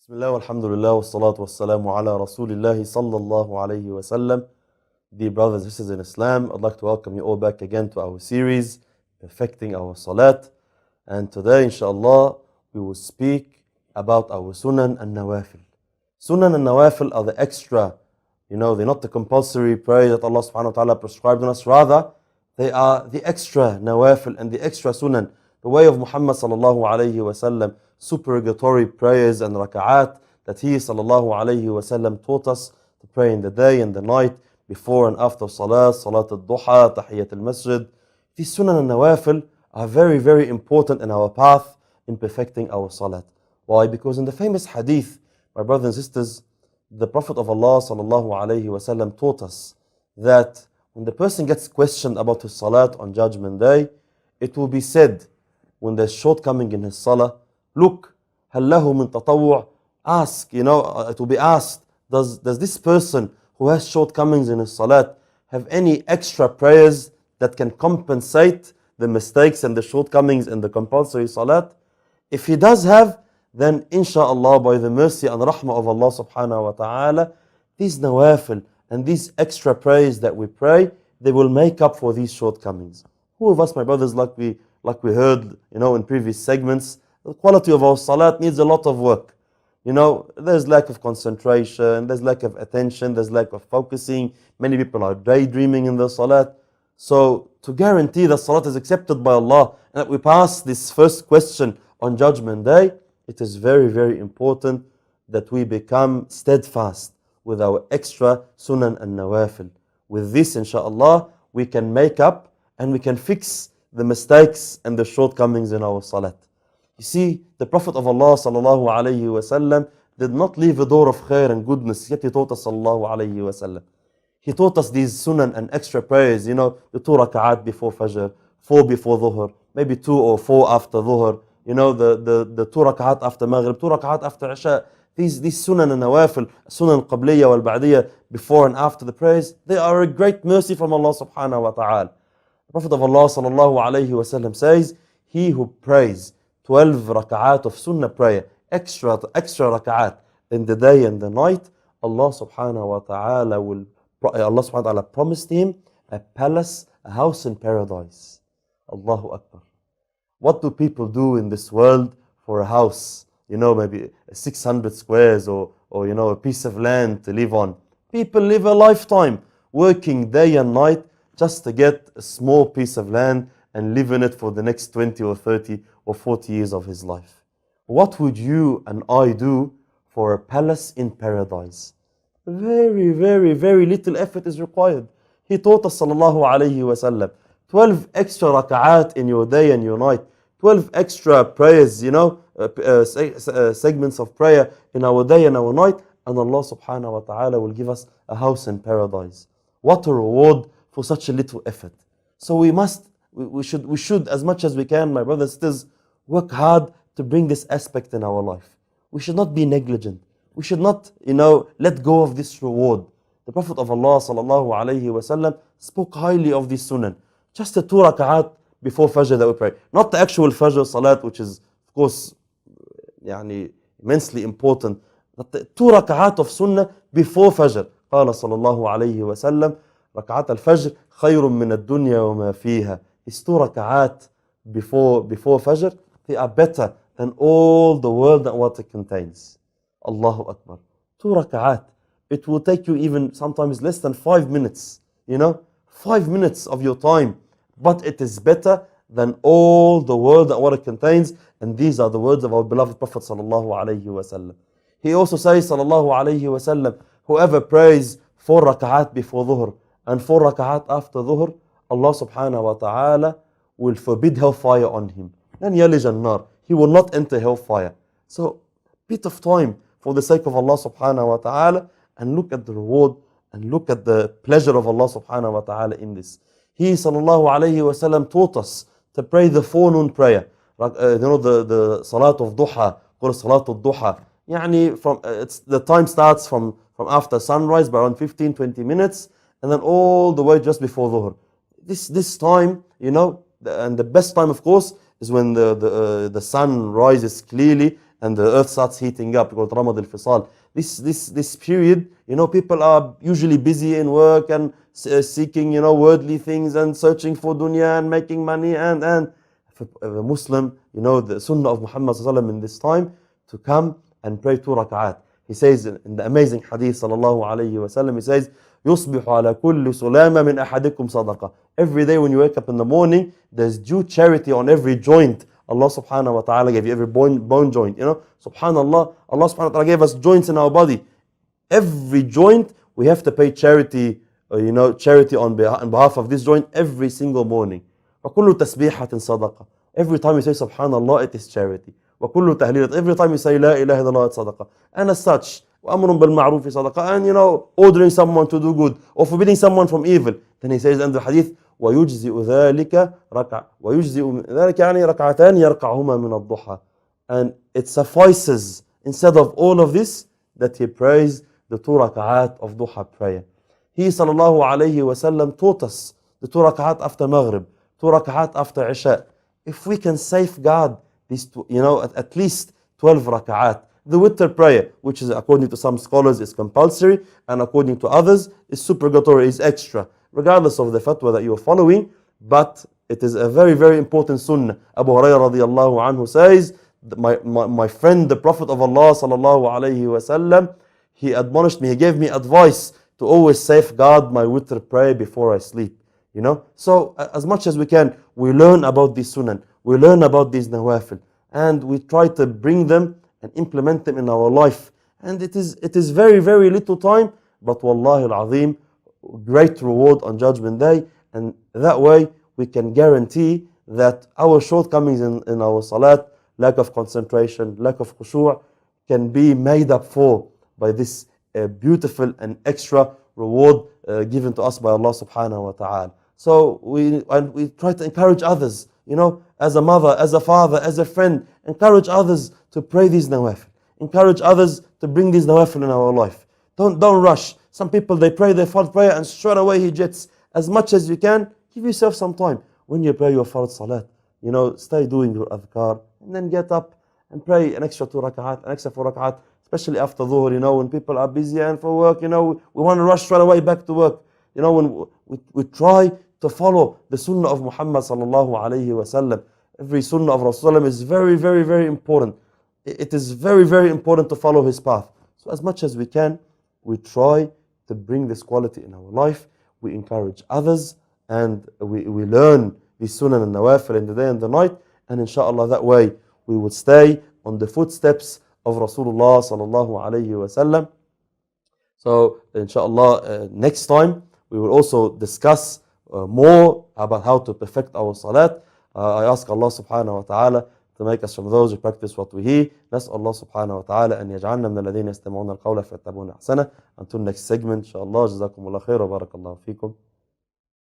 Bismillah, alhamdulillah, wa salatu wa salamu ala rasulillahi sallallahu alayhi wa sallam. Dear brothers and sisters in Islam, I'd like to welcome you all back again to our series, Perfecting Our Salat. And today, inshallah, we will speak about our Sunan and Nawafil. Sunan and Nawafil are the extra, they're not the compulsory prayer that Allah subhanahu wa ta'ala prescribed on us. Rather, they are the extra Nawafil and the extra Sunan, the way of Muhammad sallallahu alayhi wa sallam, supererogatory prayers and raka'at that he sallallahu alayhi wa sallam taught us to pray in the day and the night, before and after salat, salat al-duha, tahiyyat al-masjid. These sunan and nawafil are very, very important in our path in perfecting our salat. Why? Because in the famous hadith, my brothers and sisters, the Prophet of Allah sallallahu alayhi wa sallam taught us that when the person gets questioned about his salat on Judgment Day, it will be said, when there's shortcoming in his salah, look, هل له من تطوع? Ask, it will be asked, does this person who has shortcomings in his salat have any extra prayers that can compensate the mistakes and the shortcomings in the compulsory salat? If he does have, then inshallah, by the mercy and rahmah of Allah subhanahu wa ta'ala, these nawafil and these extra prayers that we pray, they will make up for these shortcomings. Who of us, my brothers, like we heard, in previous segments, the quality of our salat needs a lot of work. There's lack of concentration, there's lack of attention, there's lack of focusing. Many people are daydreaming in their salat. So to guarantee that salat is accepted by Allah and that we pass this first question on Judgment Day, it is very, very important that we become steadfast with our extra sunan and nawafil. With this, inshallah, we can make up and we can fix the mistakes and the shortcomings in our salat. You see, the Prophet of Allah sallallahu alayhi wa sallam did not leave a door of khair and goodness, yet he taught us sallallahu alayhi wa sallam. He taught us these sunan and extra prayers, the 2 raka'at before fajr, 4 before dhuhr, maybe 2 or 4 after dhuhr, the 2 raka'at after maghrib, 2 raka'at after isha. These sunan and nawafil, sunan qabliya wal ba'diyya, before and after the prayers, they are a great mercy from Allah subhanahu wa ta'ala. The Prophet of Allah sallallahu alayhi wa sallam says, he who prays 12 raka'at of sunnah prayer, extra raka'at in the day and the night, Allah subhanahu wa ta'ala promised him a palace, a house in paradise. Allahu Akbar. What do people do in this world for a house? Maybe 600 squares or a piece of land to live on. People live a lifetime working day and night just to get a small piece of land and live in it for the next 20 or 30 or 40 years of his life. What would you and I do for a palace in paradise? Very, very, very little effort is required. He taught us sallallahu alayhi wa sallam 12 extra raka'at in your day and your night, 12 extra prayers, segments of prayer in our day and our night, and Allah subhanahu wa ta'ala will give us a house in paradise. What a reward for such a little effort. So we should, as much as we can, my brothers and sisters, work hard to bring this aspect in our life. We should not be negligent. We should not, let go of this reward. The Prophet of Allah sallallahu alayhi wa sallam spoke highly of this sunan. Just the 2 raka'at before fajr that we pray. Not the actual fajr salat, which is, of course, immensely important. But the 2 raka'at of sunnah before fajr. قال صلى الله عليه وسلم ركعات الفجر خير من الدنيا وما فيها. These 2 raka'at before fajr, they are better than all the world and what it contains. Allahu Akbar. 2 raka'at. It will take you even sometimes less than 5 minutes. 5 minutes of your time. But it is better than all the world and what it contains. And these are the words of our beloved Prophet sallallahu alayhi wa sallam. He also says sallallahu alayhi wa sallam, whoever prays 4 raka'at before dhuhr and 4 raka'at after dhuhr, Allah subhanahu wa ta'ala will forbid hellfire on him. لن يلج النار. He will not enter hellfire. So, bit of time for the sake of Allah subhanahu wa ta'ala, and look at the reward and look at the pleasure of Allah subhanahu wa ta'ala in this. He sallallahu alayhi wa sallam taught us to pray the forenoon prayer. The salat of duha, called salat of duha. The time starts from after sunrise by around 15-20 minutes, and then all the way just before dhuhr. This time, and the best time, of course, is when the sun rises clearly and the earth starts heating up, called Ramad al-Fisal. This period, people are usually busy in work and seeking, worldly things and searching for dunya and making money and a Muslim, the sunnah of Muhammad sallallahu alaihi wasallam in this time to come and pray 2 rak'at. He says in the amazing hadith sallallahu alaihi wasallam, he says, يُصْبِحُ عَلَى كُلِّ سُلَامَ مِنْ أَحَدِكُمْ صَدَقَةً. Every day when you wake up in the morning, there's due charity on every joint. Allah subhanahu wa ta'ala gave you every bone joint. Subhanallah, Allah subhanahu wa ta'ala gave us joints in our body. Every joint, we have to pay charity, charity on behalf of this joint every single morning. وَكُلُّ تَسْبِيحَةٍ صَدَقَةً. Every time you say Subhanallah, it is charity. وَكُلُّ تَهْلِيلَةٍ. Every time you say La ilaha illallah, it's sadaqah. And as such, وَأَمْرٌ بِالْمَعْرُوفِ صَدَقَةً. And ordering someone to do good or forbidding someone from evil. Then he says in the hadith, وَيُجْزِئُ ذَلِكَ رَكَعَ وَيُجْزِئُ ذَلِكَ يعني رَكَعَتَانِ يَرْقَعُهُمَا مِنَ الضُّحَى. And it suffices, instead of all of this, that he prays the 2 rak'at of duha prayer. He sallallahu alayhi wasallam taught us the 2 rak'at after Maghrib, 2 rak'at after Isha. If we can safeguard these, at least 12 rak'at. The witr prayer, which is according to some scholars is compulsory, and according to others is supererogatory, is extra, regardless of the fatwa that you are following. But it is a very, very important sunnah. Abu Hurairah radiallahu anhu says, my friend, the Prophet of Allah sallallahu alayhi wasallam, he admonished me, he gave me advice to always safeguard my witr prayer before I sleep. So as much as we can, we learn about these sunan, we learn about these nawafil, and we try to bring them and implement them in our life. And it is very, very little time, but wallahi al-azim, great reward on Judgment Day. And that way we can guarantee that our shortcomings in our salat, lack of concentration, lack of khushu', can be made up for by this beautiful and extra reward given to us by Allah subhanahu wa ta'ala. So we try to encourage others, as a mother, as a father, as a friend, encourage others to pray these nawafil. Encourage others to bring these nawafil in our life. Don't rush. Some people, they pray their fard prayer and straight away he jets. As much as you can, give yourself some time. When you pray your fard salat, stay doing your adhkar, and then get up and pray an extra 2 rak'at, an extra 4 rak'at, especially after dhuhr, when people are busy and for work, we want to rush straight away back to work. When we try to follow the sunnah of Muhammad sallallahu alayhi wasallam. Every sunnah of Rasulullah is very, very, very important. It is very, very important to follow his path. So as much as we can, we try to bring this quality in our life. We encourage others, and we learn the sunnah and nawafil in the day and the night. And inshallah, that way we will stay on the footsteps of Rasulullah sallallahu alayhi wasallam. So inshallah, next time we will also discuss more about how to perfect our salat. I ask Allah subhanahu wa ta'ala to make us from those who practice what we hear. نسأل الله سبحانه وتعالى أن يجعلنا من الذين يستمعون القول فيتبعون أحسنه. Until next segment, inshallah. جزاكم الله خير وبارك الله فيكم.